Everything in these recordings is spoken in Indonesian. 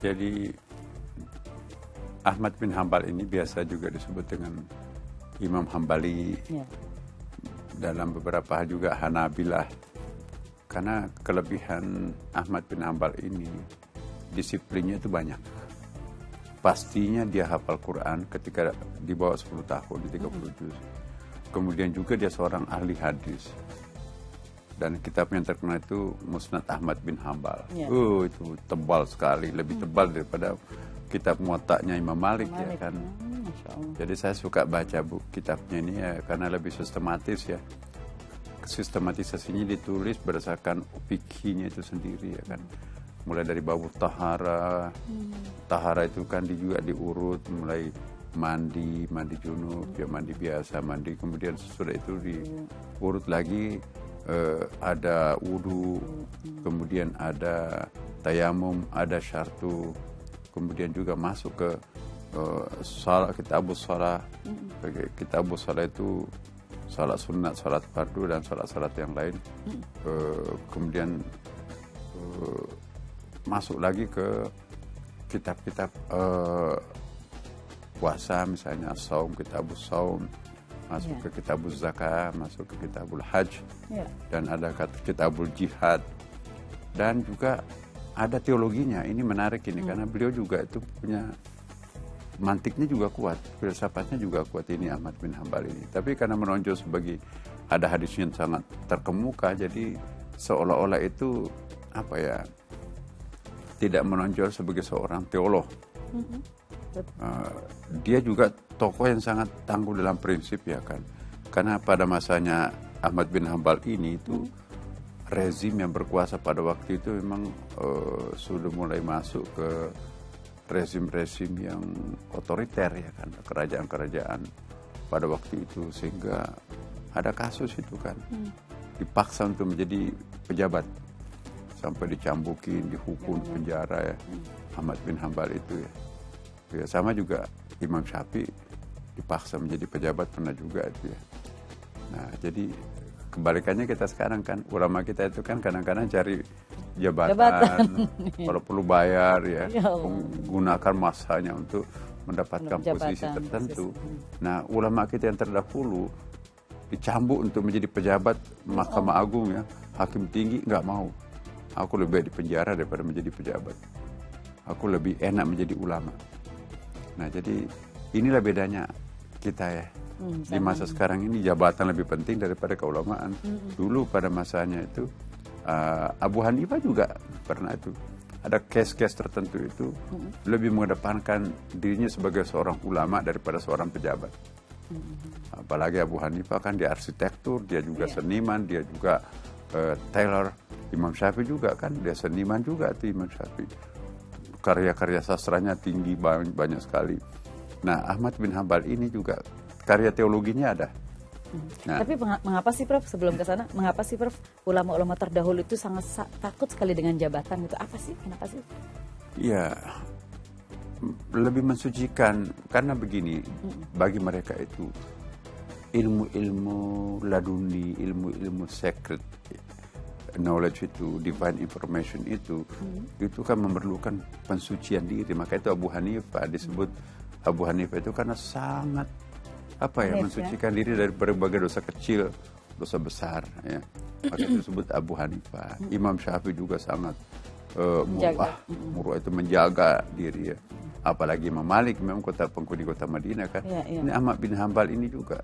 Jadi Ahmad bin Hambal ini biasa juga disebut dengan Imam Hambali, Ya. dalam beberapa hal juga Hanabilah. Karena kelebihan Ahmad bin Hambal ini disiplinnya itu banyak. Pastinya dia hafal Quran ketika di bawah 10 tahun, di 30 juz. Kemudian juga dia seorang ahli hadis. Dan kitab yang terkenal itu Musnad Ahmad bin Hambal. Ya. Itu tebal sekali, lebih tebal daripada kitab Muwatta'nya Imam Malik, ya kan. Masya Allah. Jadi saya suka baca kitabnya ini ya karena lebih sistematis ya. Sistematisasinya ditulis berdasarkan fikihnya itu sendiri ya kan. Mulai dari bab tahara. Tahara itu kan juga diurut mulai mandi junub, ya mandi biasa, mandi kemudian sesudah itu diurut lagi ada wudu, kemudian ada tayamum, ada syartu, kemudian juga masuk ke kitabus shalah. Kitabus shalah itu salat sunat, salat fardu dan salat yang lain. Kemudian masuk lagi ke kitab-kitab puasa, misalnya saum, kitabus saum, masuk ke kitabuz zakah, masuk ke kitabul hajj, dan ada kitabul jihad, dan juga ada teologinya. Ini menarik ini karena beliau juga itu punya mantiknya juga kuat, filsafatnya juga kuat ini Ahmad bin Hambal ini. Tapi karena menonjol sebagai ada hadisnya yang sangat terkemuka, jadi seolah-olah itu apa ya, tidak menonjol sebagai seorang teolog. Dia juga tokoh yang sangat tangguh dalam prinsip ya kan. Karena pada masanya Ahmad bin Hambal ini itu rezim yang berkuasa pada waktu itu memang sudah mulai masuk ke rezim-rezim yang otoriter ya kan, kerajaan-kerajaan pada waktu itu, sehingga ada kasus itu kan dipaksa untuk menjadi pejabat sampai dicambukin, dihukum penjara ya, Ahmad bin Hambal itu ya. Ya sama juga Imam Syafi'i dipaksa menjadi pejabat pernah juga itu ya. Nah jadi kebalikannya kita sekarang kan, ulama kita itu kan kadang-kadang cari jabatan. Kalau perlu bayar ya, menggunakan masanya untuk mendapatkan posisi tertentu. Nah ulama kita yang terdahulu dicambuk untuk menjadi pejabat Mahkamah Agung ya, hakim tinggi, nggak mau. Aku lebih baik di penjara daripada menjadi pejabat. Aku lebih enak menjadi ulama. Nah jadi inilah bedanya kita ya. Di masa sekarang ini jabatan lebih penting daripada keulamaan. Dulu pada masanya itu Abu Hanifah juga pernah itu. Ada case-case tertentu itu lebih mengedepankan dirinya sebagai seorang ulama daripada seorang pejabat. Apalagi Abu Hanifah kan dia arsitektur, dia juga seniman, dia juga tailor. Imam Syafi'i juga kan dia seniman juga tuh Imam Syafi'i. Karya-karya sastranya tinggi banyak sekali. Nah Ahmad bin Hambal ini juga karya teologinya ada. Nah, tapi mengapa sih Prof, sebelum ke sana, mengapa sih Prof ulama-ulama terdahulu itu sangat takut sekali dengan jabatan itu? Apa sih? Kenapa sih? Ya, lebih mensucikan karena begini, bagi mereka itu ilmu-ilmu laduni, ilmu-ilmu secret knowledge itu, divine information itu kan memerlukan pensucian diri. Maka itu Abu Hanifah disebut Abu Hanifah itu karena sangat mensucikan diri dari berbagai dosa kecil, dosa besar ya. Maka itu disebut Abu Hanifah. Imam Syafi'i juga sangat muruah itu menjaga diri ya. Apalagi Imam Malik memang penghuni kota Madinah kan. Ini Ahmad bin Hambal ini juga.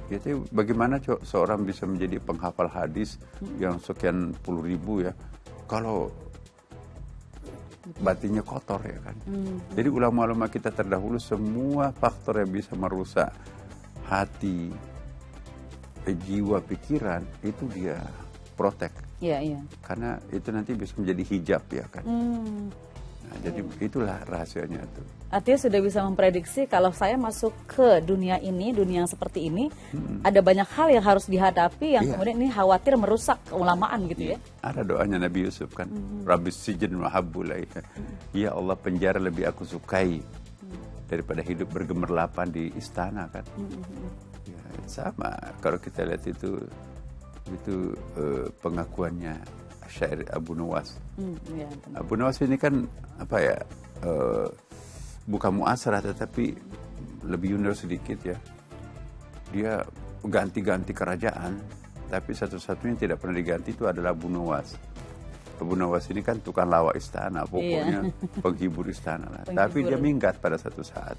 Jadi bagaimana seorang bisa menjadi penghafal hadis yang sekian puluh ribu ya, kalau batinnya kotor ya kan. Jadi ulama-ulama kita terdahulu semua faktor yang bisa merusak hati, jiwa, pikiran itu dia protek. Karena itu nanti bisa menjadi hijab ya kan. Nah, jadi itulah rahasianya itu. Artinya sudah bisa memprediksi kalau saya masuk ke dunia ini, dunia yang seperti ini, ada banyak hal yang harus dihadapi yang kemudian ini khawatir merusak keulamaan gitu ya. Ada doanya Nabi Yusuf kan, Rabbis sijin wa habbu ilaika. Ya Allah, penjara lebih aku sukai daripada hidup bergemerlapan di istana kan. Ya, sama kalau kita lihat itu pengakuannya syair Abu Nuwas. Abu Nuwas ini kan bukan muasarah tetapi lebih junior sedikit ya. Dia ganti-ganti kerajaan, tapi satu-satunya yang tidak pernah diganti itu adalah Abu Nuwas. Abu Nuwas ini kan tukang lawak istana, pokoknya penghibur istana lah. Tapi dia minggat pada satu saat.